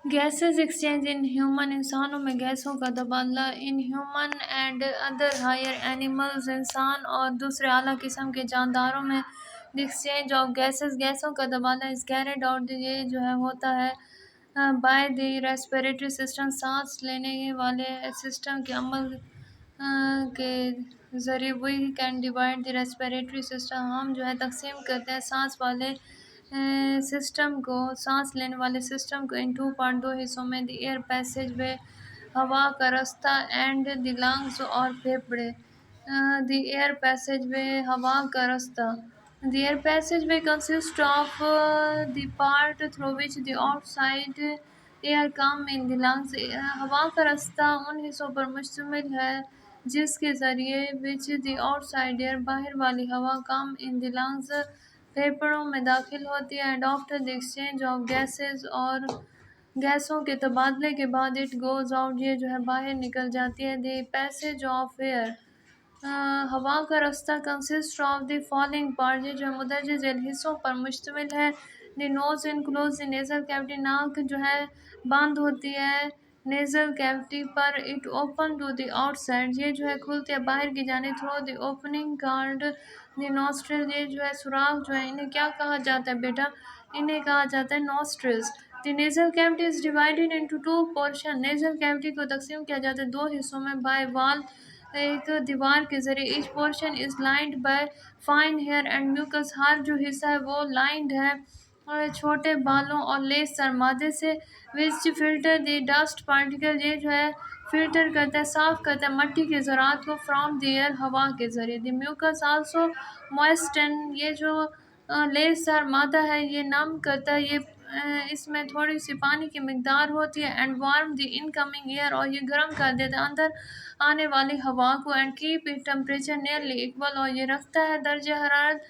Gases exchange in human, इंसानों में गैसों का तबादला। In human and other higher animals, इंसान और दूसरे आला किस्म के जानदारों में द एक्सचेंज ऑफ गैसेस, गैसों का तबादला इस कैरेड आउट, ये जो है होता है बाय द रेस्पिरेटरी सिस्टम, सांस लेने वाले सिस्टम के अमल के ज़रिए। We can divide the respiratory system, हम जो है तकसीम करते हैं सांस वाले सिस्टम को, सांस लेने वाले सिस्टम को इन टू पार्ट, दो हिस्सों में। द एयर पैसेज वे, हवा का रास्ता, एंड द लंग्स और फेफड़े। द एयर पैसेज वे, हवा का रास्ता। The air passage way consist of the part through which the outside air come in the lungs, हवा का रास्ता उन हिस्सों पर मुश्तमिल है जिसके ज़रिए विच द आउटसाइड एयर, बाहर वाली हवा, कम इन द लंग्स, फेफड़ों में दाखिल होती है। And after the exchange of gases, और गैसों के तबादले के बाद, इट गोज़ आउट, ये जो है बाहर निकल जाती है। द पैसेज ऑफ एयर, हवा का रास्ता consist of the following part, ये जो है मुंदरज झैल हिस्सों पर मुश्तमिल है। The nose enclose the nasal cavity, नाक जो है बंद होती है नेज़ल कैविटी पर। It open to the outside, ये जो है खुलती है बाहर की जाने, through the opening called the nostril, ये जो है सुराख जो है इन्हें क्या कहा जाता है बेटा, इन्हें कहा जाता है nostrils. The nasal cavity is divided into two portion, nasal cavity को तकसीम किया जाता है दो हिस्सों में, बाय वॉल, एक दीवार के जरिए। Each portion is lined by fine hair and mucus, हर जो हिस्सा है वो लाइंड है और छोटे बालों और लेसदार मादे से। विच फिल्टर द डस्ट पार्टिकल, ये जो है फिल्टर करता है, साफ करता है मट्टी के ज़रात को, फ्रॉम द एयर, हवा के ज़रिए। द म्यूकस आल्सो मॉइस्टन, ये जो लेसदार मादा है ये नम करता है, ये इसमें थोड़ी सी पानी की मकदार होती है। And warm the incoming air, और ये गर्म कर देता है अंदर आने वाली हवा को। And keep it temperature nearly equal, और ये रखता है दर्जे हरारत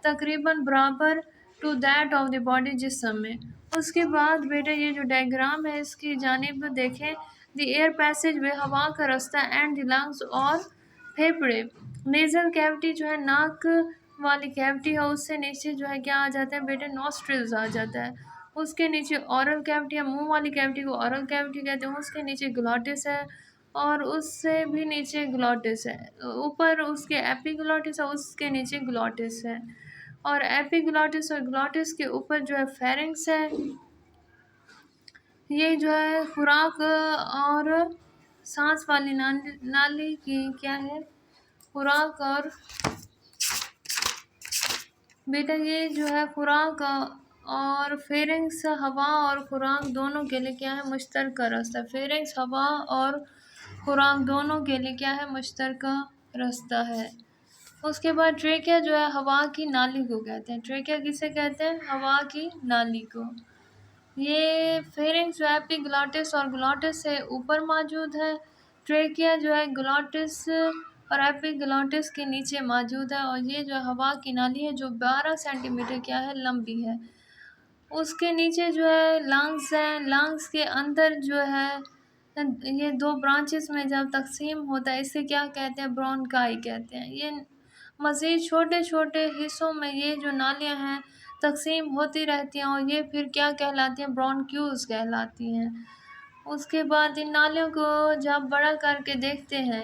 तकरीबन बराबर to that of the body, जिस्म में। उसके बाद बेटा ये जो डायग्राम है इसकी जानिब देखें। द एयर पैसेज वे, हवा का रास्ता, एंड द लंग्स और फेफड़े। नेज़ल कैविटी जो है नाक वाली कैविटी है, उससे नीचे जो है क्या आ जाता है बेटे, नॉस्ट्रिल्स आ जाता है। उसके नीचे ओरल कैविटी है, मुंह वाली कैविटी को ओरल कैविटी कहते हैं। उसके नीचे ग्लॉटिस है, और उससे भी नीचे ग्लॉटिस है। ऊपर उसके एपिग्लॉटिस है, उसके नीचे ग्लॉटिस है। और एपिग्लॉटिस और ग्लॉटिस के ऊपर जो है फेरिंक्स है। ये जो है खुराक और सांस वाली नाली की क्या है, खुराक और बेटा ये जो है खुराक और फेरिंग्स, हवा और खुराक दोनों के लिए क्या है, मुश्तरका रास्ता। फेरिंग्स, हवा और खुराक दोनों के लिए क्या है, मुश्तरका रास्ता है। उसके बाद ट्रेकिया जो है हवा की नाली को कहते हैं। ट्रेकिया किसे कहते हैं, हवा की नाली को। ये फेरिंग्स जो है एपिग्लॉटिस और ग्लॉटिस से ऊपर मौजूद है। ट्रेकिया जो है ग्लॉटिस और एपिग्लॉटिस के नीचे मौजूद है। और ये जो हवा की नाली है जो 12 सेंटीमीटर क्या है, लंबी है। उसके नीचे जो है लंग्स है। लंग्स के अंदर जो है ये दो ब्रांचेस में जब तकसीम होता है इसे क्या कहते हैं, ब्रोंकाई कहते हैं। ये मज़ीद छोटे छोटे हिस्सों में ये जो नालियाँ हैं तकसीम होती रहती हैं, और ये फिर क्या कहलाती हैं, ब्रोंक्यूल्स कहलाती हैं। उसके बाद इन नालियों को जब बड़ा करके देखते हैं,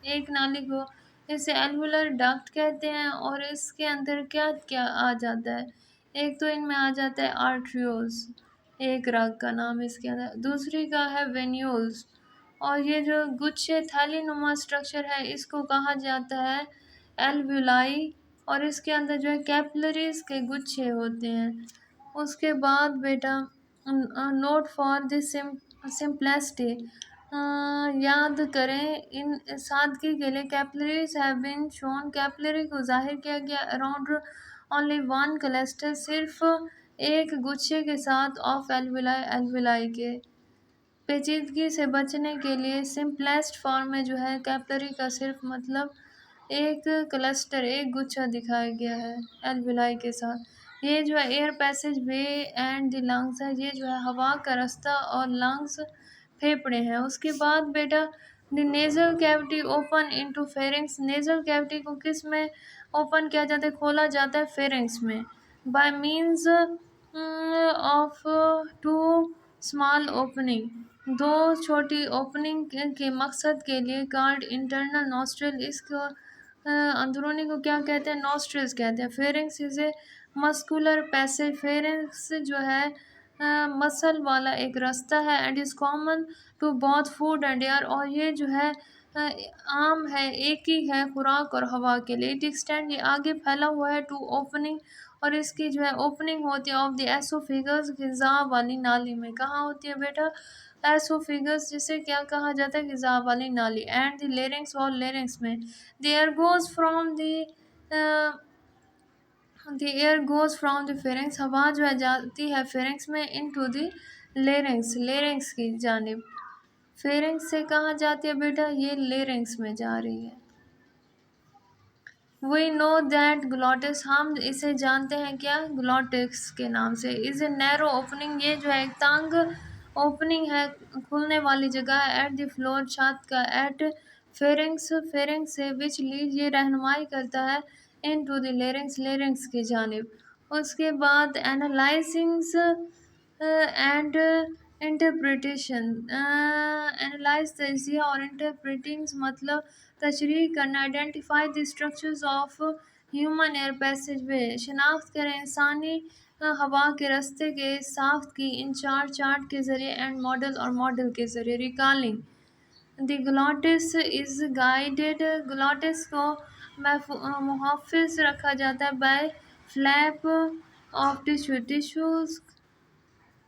एक नाली को, इसे एल्वुलर डक्ट कहते हैं। और इसके अंदर क्या क्या आ जाता है, एक तो इनमें आ जाता है आर्ट्रियोल्स, एक रग का नाम इसके अंदर, दूसरी का है वेन्यूल्स। और ये जो गुच्छे थैली नुमा स्ट्रक्चर है इसको कहा जाता है एल्वुलाई। और इसके अंदर जो है कैपिलरीज के गुच्छे होते हैं। उसके बाद बेटा नोट फॉर दिस सिंपलेसिटी, याद करें इन सादगी के लिए, capillaries have been shown, capillary को जाहिर किया गया अराउंड ओनली वन क्लस्टर, सिर्फ एक गुच्छे के साथ, ऑफ एल्वुलाई, एल्वुलाई के। पेचीदगी से बचने के लिए सिंपलेस्ट फॉर्म में जो है कैपिलरी का सिर्फ मतलब एक क्लस्टर, एक गुच्छा दिखाया गया है एल्वुलाई के साथ। ये जो है air passage way and the lungs है, ये जो है हवा का रास्ता, और लंग्स फेफड़े हैं। उसके बाद बेटा the nasal cavity open into pharynx, nasal cavity को किस में ओपन किया जाता है, खोला जाता है फेरिंग्स में, by means of two small opening, दो छोटी ओपनिंग के मकसद के लिए कार्ड इंटरनल नॉस्ट्रल, इसको अंदरूनी को क्या कहते हैं, नॉस्ट्रल्स कहते हैं। Pharynx is a muscular passage, pharynx जो है मसल वाला एक रास्ता है, and is common to both food and air, और ये जो है अ, आम है, एक ही है खुराक और हवा के लिए। इट एक्सटेंड, ये आगे फैला हुआ है, टू ओपनिंग, और इसकी जो है ओपनिंग होती है ऑफ द एसोफिगस, ग़िज़ा वाली नाली में। कहाँ होती है बेटा, एसोफिगस, जिसे क्या कहा जाता है, ग़िज़ा वाली नाली। एंड द लेरिंग्स, और लेरिंग्स में the air goes from the air goes from the pharynx, हवा जो है जाती है फेरिंग्स में, इनटू द लेरिंग्स, लेरिंग्स की जानिब। फेरिंग्स से कहाँ जाती है बेटा, ये लेरिंग्स में जा रही है। वी नो दैट ग्लॉटिस, हम इसे जानते हैं क्या, ग्लॉटिक्स के नाम से। इज ए नैरो ओपनिंग, ये जो है एक तंग ओपनिंग है, खुलने वाली जगह है, एट द फ्लोर, छत का, एट फेरिंग्स, फेरिंग्स से, विच लीड, ये रहनुमाई करता है, इन टू द लेरिंग्स, लेरिंग्स की जानिब। उसके बाद एनालाइजिंग्स एंड इंटरप्रिटेशन, एनालाइज तजिया और इंटरप्रेटिंग्स मतलब तशरीह करना। Identify the structures of human air passage वे, शनाख्त करें इंसानी हवा के रास्ते के साख्त की इन चार चार्ट के ज़रिए, एंड मॉडल, और मॉडल के ज़रिए। Recalling the glottis is guided, glottis को मुहाफ़िज़ रखा जाता है, by flap of tissue, tissues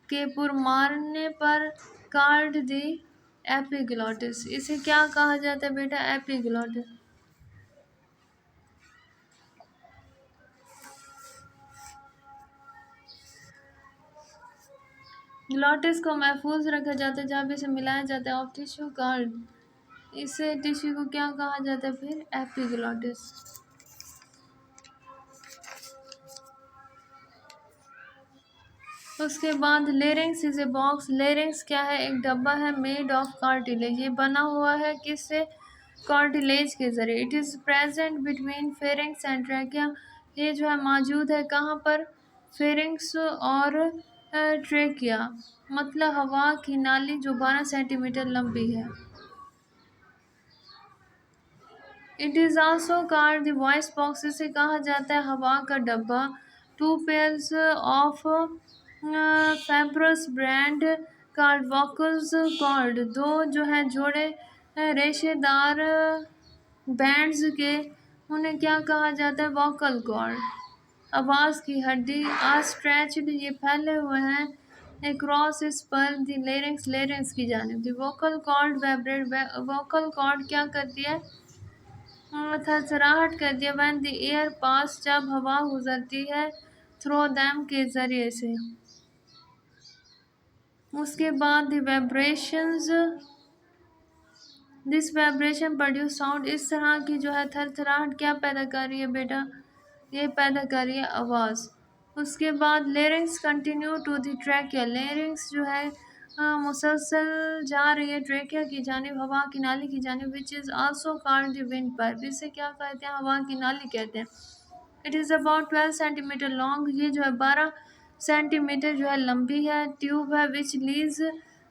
के पुर मारने पर, कार्ड दी एपिग्लॉटिस, इसे क्या कहा जाता है बेटा, एपिग्लॉटिस। ग्लॉटिस को महफूज रखा जाता है जब इसे मिलाया जाता है ऑफ टिश्यू कार्ड, इसे टिश्यू को क्या कहा जाता है फिर, एपिग्लॉटिस। उसके बाद larynx is a box, larynx क्या है, एक डब्बा है, मेड ऑफ कार्टिलेज, ये बना हुआ है किससे, कार्टिलेज के ज़रिए। It is present between pharynx and trachea, ये जो है मौजूद है कहाँ पर, फेरिंग्स और ट्रेकिया, मतलब हवा की नाली जो 12 सेंटीमीटर लंबी है। It is also called the voice box, इसे कहा जाता है हवा का डब्बा। Two pairs of fibrous brand called vocals called, दो जो है जोड़े रेशेदार बैंड्स के, उन्हें क्या कहा जाता है, वोकल कॉर्ड, आवाज़ की हड्डी। आर स्ट्रेच्ड, ये फैले हुए हैं, अक्रॉस, इस पर, द लेरिंग्स, लेरिंग्स की जानिब। The vocal cord vibrate, vocal cord क्या करती है, थरथराहट करती है, व्हेन द एयर पास, जब हवा गुजरती है, थ्रो दैम के ज़रिए से। उसके बाद the vibrations, this vibration produce sound, इस तरह की जो है थरथराहट क्या पैदा कर रही है बेटा, ये पैदा कर रही है आवाज़। उसके बाद larynx continue to the trachea, larynx जो है मुसलसल जा रही है ट्रैकिया की जानिब, हवा की नाली की जानिब, which is also called the wind pipe, इसे क्या कहते हैं, हवा की नाली कहते हैं। It is about 12 centimetre long, ये जो है 12 सेंटीमीटर जो है लंबी है। ट्यूब है, विच लीज,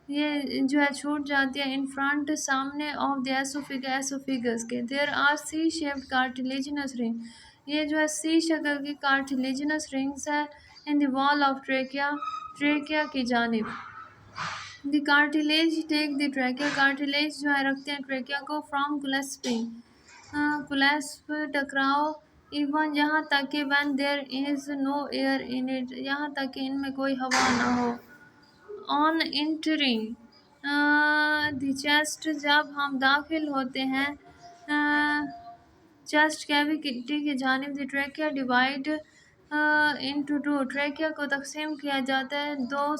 ये जो है छूट जाती है, इन फ्रंट, सामने, ऑफ द एसोफिगस के। There are C shaped cartilaginous ring, ये जो है सी शक्ल की कार्टिलेजिनस रिंग्स है, in the wall of trachea, trachea की जानिब। The cartilage take the trachea, cartilage जो है रखते हैं ट्रेकिया को, फ्रॉम क्लैस्पिंग, क्लैस्प टकराव, इवन यहाँ तक कि when there is no air in it, यहाँ तक कि इनमें कोई हवा ना हो। ऑन इंटरिंग द चेस्ट, जब हम दाखिल होते हैं चेस्ट कैविटी की जानिब, the trachea divide into two, trachea को तकसीम किया जाता है दो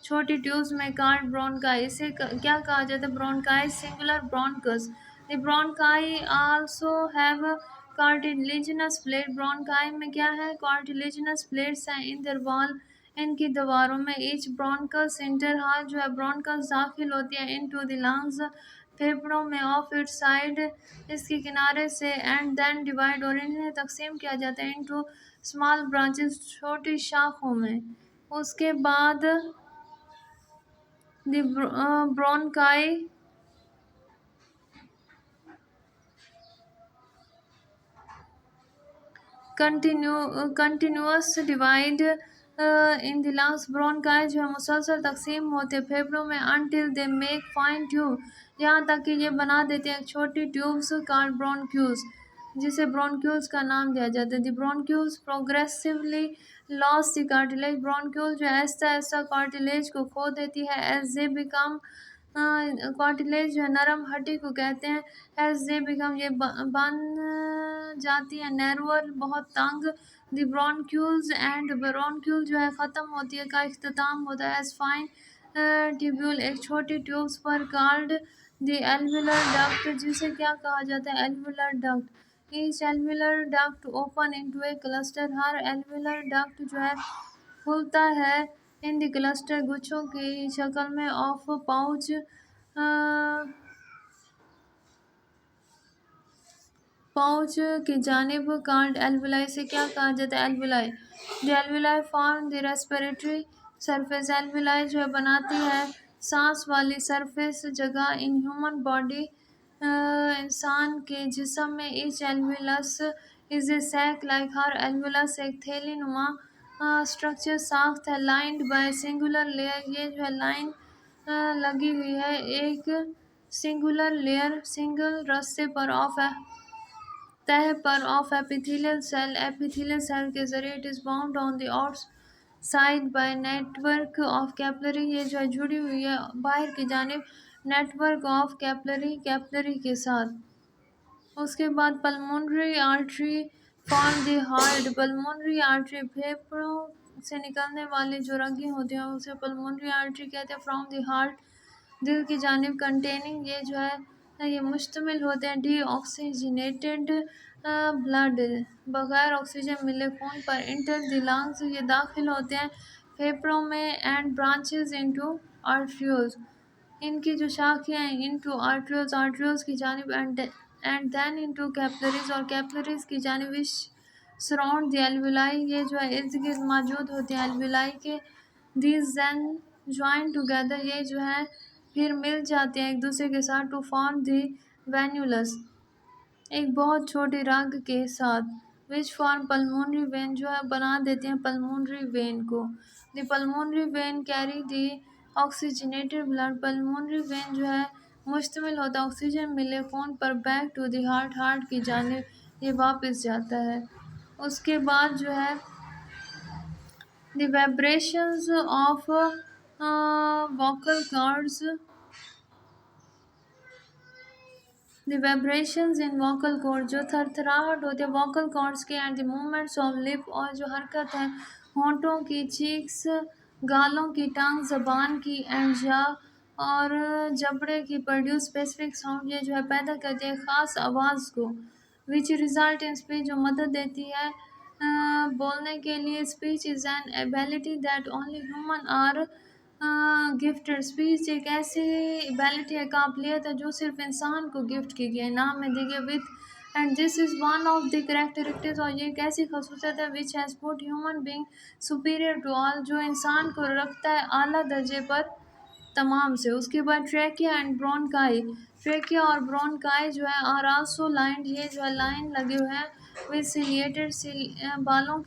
छोटी ट्यूब्स में, कार्ड ब्रोनकाई, इसे क्या कहा जाता है, bronchi, singular bronchus. The bronchi also have cartilaginous plate, bronchi में क्या है, कार्टिलेजिनस प्लेट्स हैं, इन दर वॉल, इनकी दीवारों में। ईच ब्रोनकस इंटर, हाल जो है ब्रोनकस दाखिल होती है, इन टू द लंग्स, फेफड़ों में, ऑफ इट साइड, इसके किनारे से, एंड देन डिवाइड, और इन्हें तकसीम किया जाता है, इनटू स्मॉल ब्रांचेस, छोटी शाखों में। उसके बाद The bronchi continuous divide in the lungs. Bronchi जो है मुसलसल तकसीम होते हैं फेफड़ों में until they make fine tube, यहाँ तक कि ये बना देते हैं छोटी ट्यूब्स called bronchioles, जिसे ब्रोनक्यूल्स का नाम दिया जाता है. The bronchioles progressively lose the cartilage, bronchiole जो है आहिस्ता आहिस्ता कार्टिलेज को खो देती है. एज दे बिकम, कार्टिलेज जो है नरम हड्डी को कहते हैं. एज दे बिकम, ये बन जाती है. नैरोअर, बहुत तंग. द ब्रोनक्यूल्स एंड ब्रोनक्यूल जो है ख़त्म होती है का इख्तिताम होता है एज फाइन ट्यूब्यूल, एक छोटी ट्यूब्स पर कॉल्ड द एल्वुलर डक्ट, जिसे क्या कहा जाता है alveolar duct. Each alveolar duct open into ए क्लस्टर, हर एल्वुलर डक्ट जो है खुलता है इन द क्लस्टर, गुच्छों की शक्ल में. ऑफ पाउच, पाउच की जानिब कार्ड एल्वुलाई, से क्या कहा जाता है alveoli. The alveoli form the respiratory surface, alveoli जो है बनाती है सांस वाली सरफेस जगह इन ह्यूमन बॉडी, इंसान के जिस्म में. Each alveolus is a sac like, हर एल्वुलस एक थैली नुमा स्ट्रक्चर साख्त है. लाइंड बाय सिंगुलर लेयर, ये जो है लाइन लगी हुई है एक सिंगुलर लेयर, सिंगल रस्ते पर ऑफ है तह पर of epithelial cell, epithelial cell के जरिए. It is bound on the outside by network of capillary, ये जो है जुड़ी हुई है बाहर की जानिब नेटवर्क ऑफ कैपिलरी, कैपिलरी के साथ. उसके बाद pulmonary artery form the heart, pulmonary artery फेफड़ों से निकलने वाली जो रगें होती हैं उसे पल्मोनरी आर्टरी कहते हैं. फ्रॉम द हार्ट, दिल की जानिब. कंटेनिंग, ये जो है ये मुश्तमिल होते हैं डी ऑक्सीजनेटेड ब्लड, बग़ैर ऑक्सीजन मिले खून पर. इंटर द लंग्स, ये दाखिल होते हैं फेफड़ों में. एंड ब्रांचेस इनटू आर्ट्रियोल्स, इनकी जो शाखियाँ हैं इनटू आर्ट्रियोल्स, आर्ट्रियोल्स की जानिब. एंड देन इनटू कैपिलरीज, और कैपिलरीज की जानिब. विच सराउंड द एल्वुलाई, ये जो है इर्द गिर्द मौजूद होते हैं एल्वुलाई के. दीज देन ज्वाइन टुगेदर, ये जो है फिर मिल जाते हैं एक दूसरे के साथ. टू फॉर्म द वेन्यूलस, एक बहुत छोटी रग के साथ. विच फॉर्म पल्मोनरी वेन, जो है बना देते हैं पल्मोनरी वेन को. The pulmonary vein carry the oxygenated blood, pulmonary vein जो है मुश्तमिल होता है ऑक्सीजन मिले खून पर. Back to the heart, heart की जानिब ये वापस जाता है. उसके बाद जो है the vibrations of vocal cords, the vibrations in vocal cord, जो थरथराहट होती है वोकल कॉर्ड्स के. And the movements of lip, और जो हरकत है होंठों की, चीक्स, गालों की, टंग ज़बान की. एंड जा, और जबड़े की. प्रोड्यूस स्पेसिफिक साउंड, ये जो है पैदा करती है ख़ास आवाज़ को. विच रिजल्ट इन स्पीच, जो मदद देती है बोलने के लिए. Speech is an ability that only human are gifted, speech एक ऐसी एबिलिटी है, काबिलियत है जो सिर्फ इंसान को गिफ्ट की गई है, नाम में दी गई. With, and this is one of the characteristics, और ये एक ऐसी खसूसियत है which has put human being superior to all, जो इंसान को रखता है आला दर्जे पर तमाम से. उसके बाद ट्रैकिया एंड ब्रोनकाई, ट्रैकिया और ब्रोनकाई जो है आर आल्सो लाइंड, ये जो है लाइन लगे हुए हैं विद सिलिएटेड बालों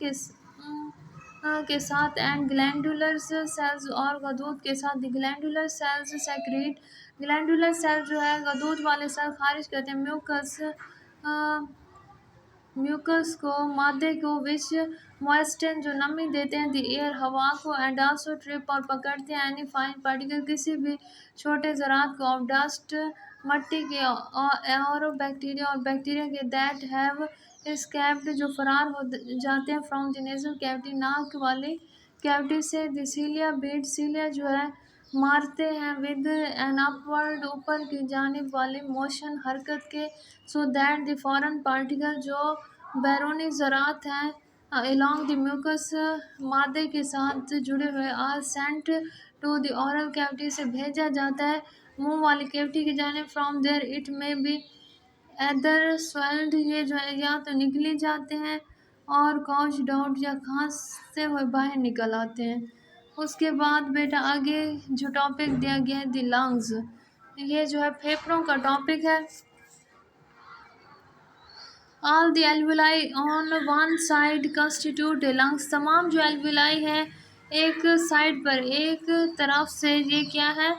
के साथ. एंड ग्लैंडुलर सेल्स, और गदूद के साथ. The glandular cells secrete, glandular cell जो है गदूद वाले सेल खारिज करते हैं म्यूकस, म्यूकस को, मादे को. विच मॉइस्चर, जो नमी देते हैं द एयर, हवा को. एंड आल्सो ट्रिप, और पकड़ते हैं एनी फाइन पार्टिकल, किसी भी छोटे ज़रात को. ऑफ डस्ट, मट्टी के. और बैक्टीरिया, और बैक्टीरिया के. दैट हैव एस्केप्ड, जो फरार हो जाते हैं फ्रॉम द नेज़ल कैविटी, नाक वाली कैविटी से. द सीलिया बीट, सीलिया जो है मारते हैं विद एन अपवर्ड, ऊपर की जानिब वाली मोशन, हरकत के. सो दैट द फॉरेन पार्टिकल, जो बैरूनी ज़रात हैं along द म्यूकस, मादे के साथ जुड़े हुए, are sent to the oral cavity, से भेजा जाता है मुंह वाली कैविटी की जानिब. From there it may be either swallowed, ये जो है या तो निकले जाते हैं और कॉज डाउट, या खांसते हुए बाहर निकल आते हैं. उसके बाद बेटा आगे जो टॉपिक दिया गया है द लंग्स, ये जो है फेफड़ों का टॉपिक है। All the alveoli on one side constitute lungs, तमाम जो एल्वुलाई है एक साइड पर, एक तरफ से ये क्या है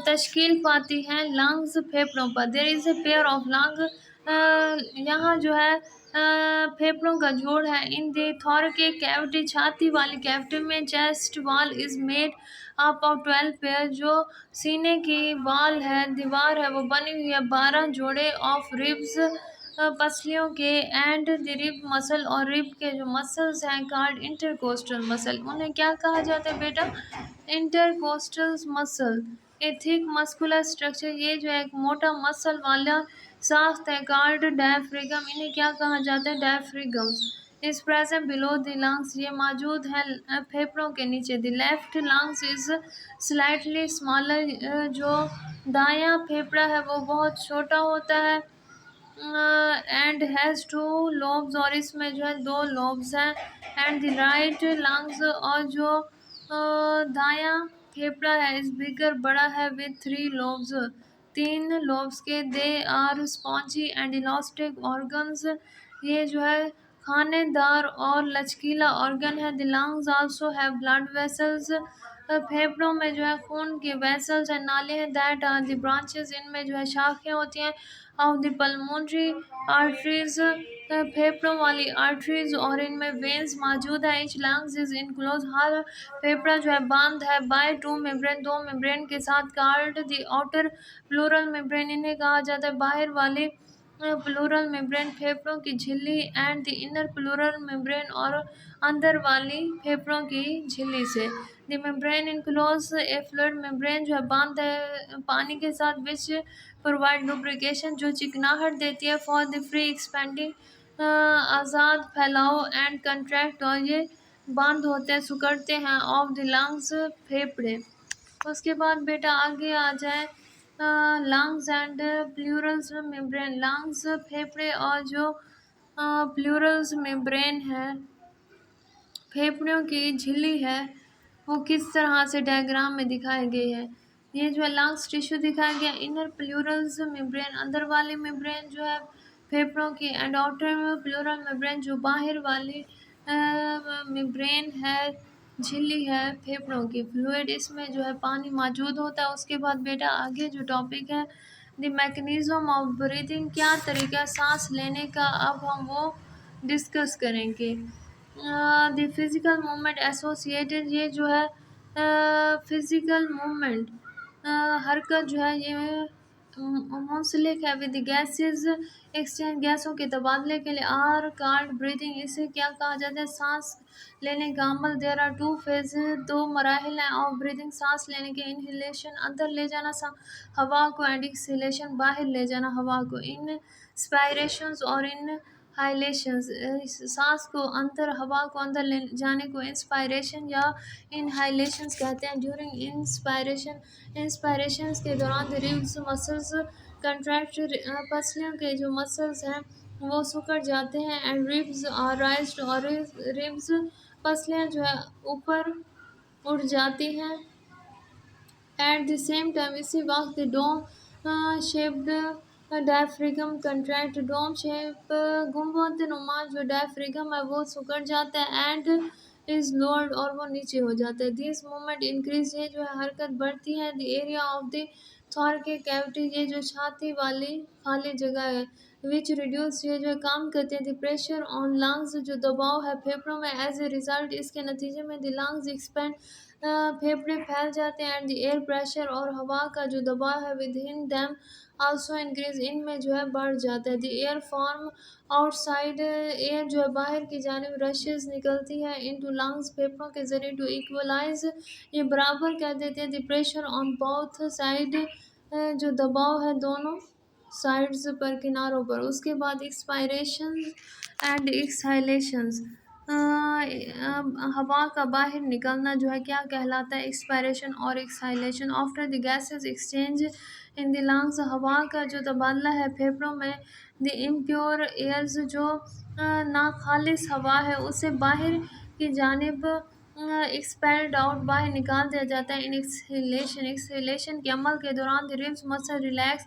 तश्कील पाती हैं लंग्स फेफड़ों पर। There is a pair of lung, यहाँ जो है फेफड़ों का जोड़ है। इन द थोरैकिक कैविटी, छाती वाली कैविटी में। Chest wall is made up of 12 pair, जो सीने की वाल है, दीवार है, वो बनी हुई है 12 जोड़े ऑफ रिब्स, पसलियों के, एंड द रिब मसल, और रिब के जो मसल्स हैं कार्ड इंटरकोस्टल मसल, उन्हें क्या कहा जाता है बेटा? Intercostal muscle. ए थिक मस्कुलर स्ट्रक्चर, ये जो है एक मोटा मसल वाला साख्त है कार्ड डायफ्रागम, इन्हें क्या कहा जाता है? Diaphragms. Is present below the lungs, ये मौजूद है फेफड़ों के नीचे। The left lungs is slightly smaller, जो दायां फेफड़ा है वो बहुत छोटा होता है। एंड हैज़ टू लोब्स, और इसमें जो है 2 लोब्स हैं। एंड द राइट लंग्स, और जो दायां फेफड़ा है इस बिगर बड़ा है विथ 3 लोब्स, 3 लोब्स के। They are spongy and elastic organs, ये जो है खानेदार और लचकीला ऑर्गन है। The lungs also have blood vessels, फेफड़ों में जो है खून के वेसल्स हैं, नाले हैं। दैट आर द ब्रांचेस, इनमें जो है शाखें होती हैं। ऑफ द पल्मोनरी आर्टरीज, फेफड़ों वाली आर्टरीज, और इनमें वेन्स मौजूद है। इच लंग्स इज इनक्लोज, हर फेफड़ा जो है बांध है बाय 2 मेम्ब्रेन, 2 मेम्ब्रेन के साथ। Card the outer pleural membrane, इन्हें कहा जाता है बाहर वाली प्लूरल मेम्ब्रेन फेफड़ों की झिल्ली। And the inner pleural membrane, और अंदर वाली फेफड़ों की झिल्ली से। The membrane enclose A fluid, membrane जो है बांध है पानी के साथ। विच प्रोवाइड लुब्रिकेशन, जो चिकनाहट देती है। फॉर द फ्री एक्सपेंडिंग, आज़ाद फैलाओ। एंड कंट्रैक्ट, और ये बंद होते हैं सुकड़ते हैं। ऑफ द लंग्स, फेफड़े। उसके बाद बेटा आगे आ जाए lungs and Plurals membrane, lungs फेफड़े और जो प्लूरल्स मेम्ब्रेन है, फेफड़ों की झिल्ली है, वो किस तरह से डायग्राम में दिखाए गए हैं। ये जो है लंग्स टिश्यू दिखाया गया। इनर प्लूरल्स मेम्ब्रेन, अंदर वाली मेम्ब्रेन जो है फेफड़ों की। एंड आउटर प्लूरल मेम्ब्रेन, जो बाहर वाली मेम्ब्रेन है, झिल्ली है फेफड़ों की। फ्लूइड, इसमें जो है पानी मौजूद होता है। उसके बाद बेटा आगे जो टॉपिक है द मैकेनिज्म ऑफ ब्रीथिंग, क्या तरीका सांस लेने का, अब हम वो डिस्कस करेंगे। द फिज़िकल मूवमेंट एसोसिएटेड, ये जो है फिज़िकल मूवमेंट, हरकत जो है ये मुंसलिक है विद गैसेस एक्सचेंज, गैसों के तबादले के लिए। आर कार्ड ब्रीथिंग, इसे क्या कहा जाता है? सांस लेने का अमल। देयर आर 2 फेज, 2 मराहिल हैं ऑफ ब्रीथिंग, सांस लेने के। इनहेलेशन, अंदर ले जाना हवा को, एंड एक्सहेलेशन, बाहर ले जाना हवा को। इंस्पायरेशंस और इन हाइलेशंस, सांस को अंदर, हवा को अंदर ले जाने को इंस्पायरेशन या इनहाइलेशंस कहते हैं। ड्यूरिंग इंस्पायरेशन, इंस्पायरेशंस के दौरान द रिब्स मसल्स कंट्रैक्ट, पसलियों के जो मसल्स हैं वो सिकुड़ जाते हैं। एंड रिब्स आर राइज्ड, और रिब्स पसलियाँ जो है ऊपर उड़ जाती हैं। एट द सेम टाइम, इसी वक्त dome shaped diaphragm contract, dome shape गुंबद नुमा जो डायफ्रागम है वो सिकुड़ जाता है। एंड इज लोअर्ड, और वो नीचे हो जाता है। दिस मूवमेंट इंक्रीज, ये जो है हरकत बढ़ती है। The area of the thoracic cavity, ये जो छाती वाली खाली जगह है। विच रिड्यूस, ये जो काम करते हैं। द प्रेशर ऑन लंग्स, जो दबाव है फेफड़ों में। एज ए रिजल्ट, इसके नतीजे में द लंग्स एक्सपेंड, फेफड़े फैल जाते हैं। एंड द एयर प्रेशर, और हवा का जो दबाव है with in them also increase, इनमें जो है बढ़ जाता है। The air form outside, air जो है बाहर की जानिब रशेज निकलती है इनटू लंग्स, फेफड़ों के जरिए। टू इक्वलाइज, ये बराबर कर देते हैं। The pressure on both side, जो दबाव है दोनों साइड्स पर, किनारों पर। उसके बाद एक्सपायरेशन एंड एक्सहाइलेशंस, हवा का बाहर निकलना जो है क्या कहलाता है? एक्सपायरेशन और exhalation. After the gases exchange in the lungs, हवा का जो तबादला है फेफड़ों में। द इम्प्योर एयर्स, जो नाखालिस हवा है उसे बाहर की जानिब एक्सपेल्ड आउट, बाहर निकाल दिया जाता है। इन एक्सहेलेशन, एक्सहेलेशन के अमल के दौरान द रिब्स मसल रिलैक्स,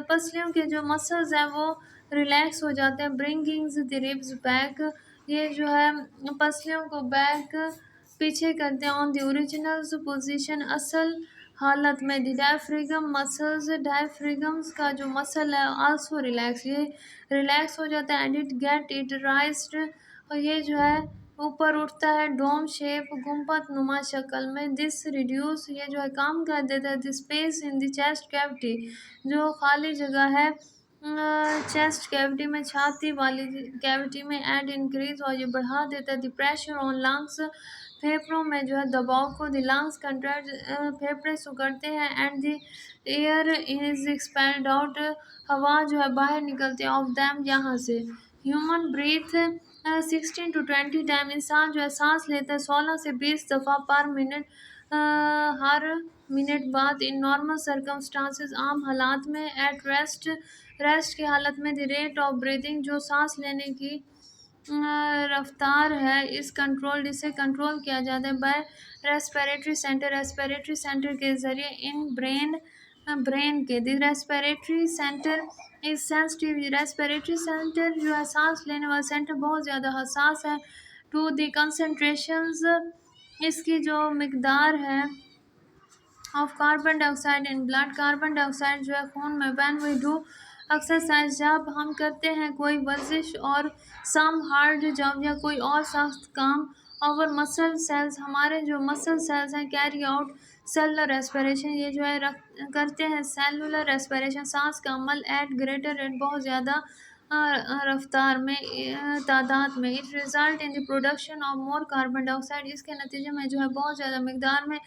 पसलियों के जो मसल्स हैं वो रिलैक्स हो जाते हैं। ब्रिंगिंग द रिब्स बैक, ये जो है पसलियों को बैक पीछे करते हैं ऑन द ओरिजिनल पोजीशन, असल हालत में। द डायफ्रीगम मसल्स, डायफ्रीगम्स का जो मसल है आल्सो रिलैक्स, ये रिलैक्स हो जाता है। एंड इट गेट इट राइज्ड, और ये जो है ऊपर उठता है डोम शेप, गुम्बद नुमा शक्ल में। दिस रिड्यूस, ये जो है काम कर देता है the space in the chest cavity, जो खाली जगह है चेस्ट कैविटी में, छाती वाली कैविटी में। एंड इंक्रीज, और ये बढ़ा देता है द प्रेशर ऑन लंग्स, फेफड़ों में जो है दबाव को। द लंग्स कंट्रैक्ट, फेफड़े सुकड़ते हैं। And the air is expelled out, हवा जो है बाहर निकलती है ऑफ दैम, यहाँ से। ह्यूमन ब्रीथ 16 to 20 टाइम, इंसान जो है सांस लेता है 16 से 20 दफ़ा पर मिनट, हर मिनट बाद। इन नॉर्मल सर्कमस्टांसिस, आम हालात में। एट रेस्ट, रेस्ट की हालत में। द रेट ऑफ ब्रीदिंग, जो सांस लेने की रफ्तार है, इस कंट्रोल, इसे कंट्रोल किया जाता है by respiratory centre, respiratory centre के ज़रिए। इन ब्रेन, ब्रेन के the respiratory centre is sensitive, respiratory centre जो है सांस लेने वाला सेंटर बहुत ज़्यादा हसास है। टू द कंसनट्रेशंस, इसकी जो मकदार है of carbon dioxide in blood, carbon dioxide जो है खून में। व्हेन वी डू एक्सरसाइज, जब हम करते हैं कोई वर्जिश, और सम हार्ड जॉब, या कोई और सख्त काम। और मसल सेल्स, हमारे जो मसल सेल्स हैं कैरी आउट सेलुलर रेस्पिरेशन, ये जो है करते हैं सेलुलर रेस्पिरेशन, सांस का अमल। एट ग्रेटर रेट, बहुत ज़्यादा रफ्तार में, तादाद में। It result in the production of more carbon dioxide, इसके नतीजे में जो है बहुत ज़्यादा मकदार में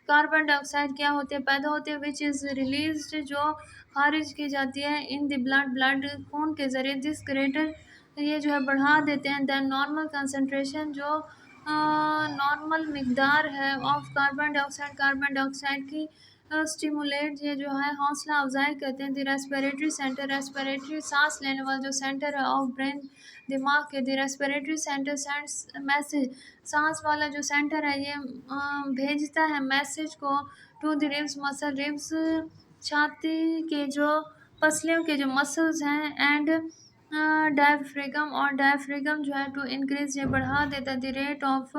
कार्बन डाइऑक्साइड क्या होते हैं, पैदा होते हैं। विच इज़ रिलीज, जो खारिज की जाती है। इन द ब्लड, ब्लड खून के ज़रिए। दिस ग्रेटर, ये जो है बढ़ा देते हैं दैन नॉर्मल कंसनट्रेशन, जो नॉर्मल मकदार है ऑफ कार्बन डाइऑक्साइड की। स्टिमुलेट, ये जो है हौसला अफजाई करते हैं। द रेस्पिरेटरी सेंटर, रेस्पिरेटरी सांस लेने वाला जो सेंटर है ऑफ ब्रेन, दिमाग के। The respiratory centre sends message, सांस वाला जो सेंटर है ये भेजता है मैसेज को to the ribs muscle, ribs छाती के जो पसलियों के जो मसल्स हैं। एंड डायफ्रीगम, और डायफ्रीगम जो है टू इंक्रीज, ये बढ़ा देता है द रेट ऑफ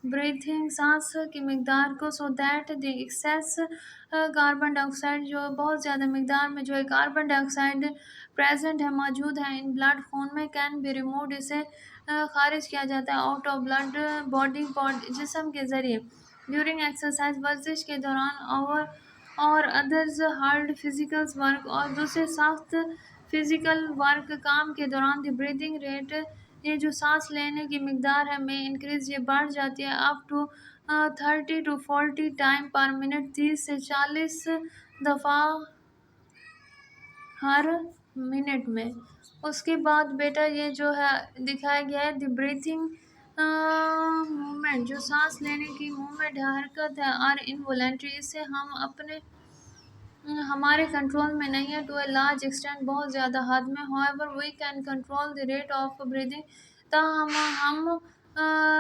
ब्रीथिंग, सांस की मकदार को। So that the excess carbon dioxide, जो बहुत ज़्यादा मकदार में जो है कार्बन डाइऑक्साइड प्रेजेंट है, मौजूद है इन ब्लड खून में, कैन बी रिमूव, इसे खारिज किया जाता है आउट ऑफ ब्लड बॉडी, जिसम के ज़रिए। ड्यूरिंग एक्सरसाइज, वर्जिश के दौरान। और अदर्स हार्ड फिजिकल वर्क, और दूसरे सख्त फिजिकल वर्क काम के दौरान द ब्रीदिंग रेट, ये जो सांस लेने की मकदार है में इंक्रीज, ये बढ़ जाती है up to 30 to 40 time per minute, 30 से 40 दफ़ा हर मिनट में। उसके बाद बेटा ये जो है दिखाया गया है द ब्रीथिंग मूवमेंट, जो सांस लेने की मूवमेंट है, हरकत है, और इनवॉलेंट्री, इसे हम अपने हमारे कंट्रोल में नहीं है। टू ए लार्ज एक्सटेंट, बहुत ज़्यादा हद में। However we can control the rate of breathing, हम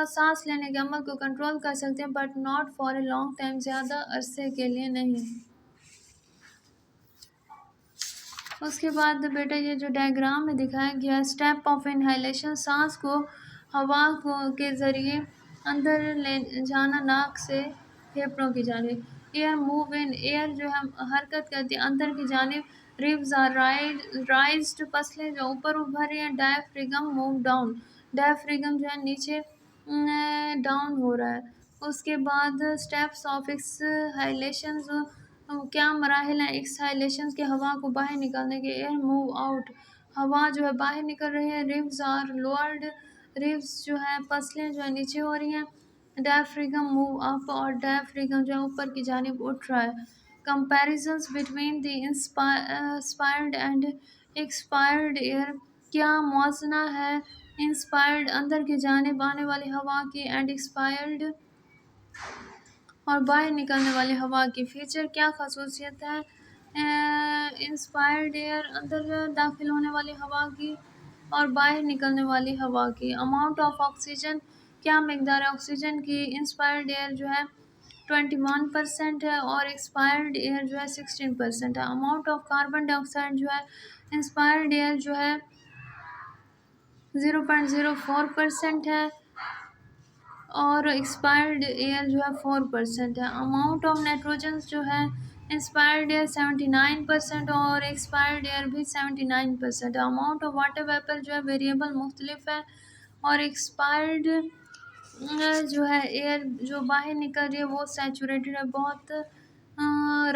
सांस लेने के अमल को कंट्रोल कर सकते हैं, but not for a long time, ज़्यादा अरसे के लिए नहीं। उसके बाद बेटा ये जो डायग्राम में दिखाया गया है, स्टेप ऑफ इनहेलेशन, सांस को हवा को के ज़रिए अंदर ले जाना नाक से फेफड़ों की जानिब। एयर मूव इन, एयर जो है हरकत करती है अंदर की जानिब। रिब्स आर राइज्ड, पसलें जो ऊपर उभर रही हैं। डायफ्रीगम मूव डाउन, डायफ्रीगम जो है नीचे डाउन हो रहा है। उसके बाद स्टेप्स ऑफ एक्सहालेशन, क्या मराहिल हैं एक्सहालेशन के, हवा को बाहर निकालने के। एयर मूव आउट, हवा जो है बाहर निकल रही है। रिब्स आर लोअर्ड, रिब्स जो है पसलें जो है नीचे हो रही हैं। डायफ्रीगम मूव अप, और डायफ्रीगम जो है ऊपर की जानिब उठ रहा है। Comparisons between the inspired and expired air, क्या मौजना है इंस्पायर्ड अंदर की जानिब आने वाली हवा की, एंड एक्सपायर्ड और बाहर निकलने वाली हवा की। फीचर, क्या खसूसियत है इंस्पायर्ड एयर अंदर दाखिल होने वाली हवा की और बाहर निकलने वाली हवा की। अमाउंट ऑफ ऑक्सीजन क्या मकदार ऑक्सीजन की इंस्पायर्ड एयर जो है 21% है और एक्सपायर्ड एयर जो है 16% है। अमाउंट ऑफ कार्बन डाइऑक्साइड जो है इंस्पायर्ड एयर जो है 0.04% है और एक्सपायर्ड एयर जो है 4% है। अमाउंट ऑफ नाइट्रोजन जो है इंस्पायर्ड एयर 79% और एक्सपायर्ड एयर भी 79% है। अमाउंट ऑफ वाटर वेपर जो है वेरिएबल मुख्तलिफ है और एक्सपायर्ड जो है एयर जो बाहर निकल रही है वो सैचुरेटेड है, बहुत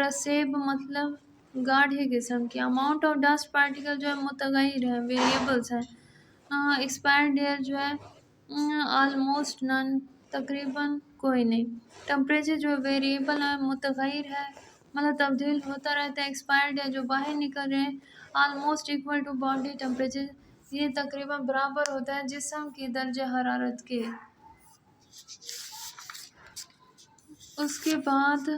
रसेब मतलब गाढ़े किस्म की। अमाउंट ऑफ डस्ट पार्टिकल जो है मुतगैर है, वेरिएबल्स है। एक्सपायर्ड एयर जो है ऑलमोस्ट नन, तकरीबन कोई नहीं। टेम्परेचर जो वेरिएबल है, मुतगैर है, मतलब तब्दील होता रहता है। एक्सपायर्ड है जो बाहर निकल रहे हैं almost equal to body temperature, ये तकरीबन बराबर होता है जिस्म की दर्जा हरारत के। उसके बाद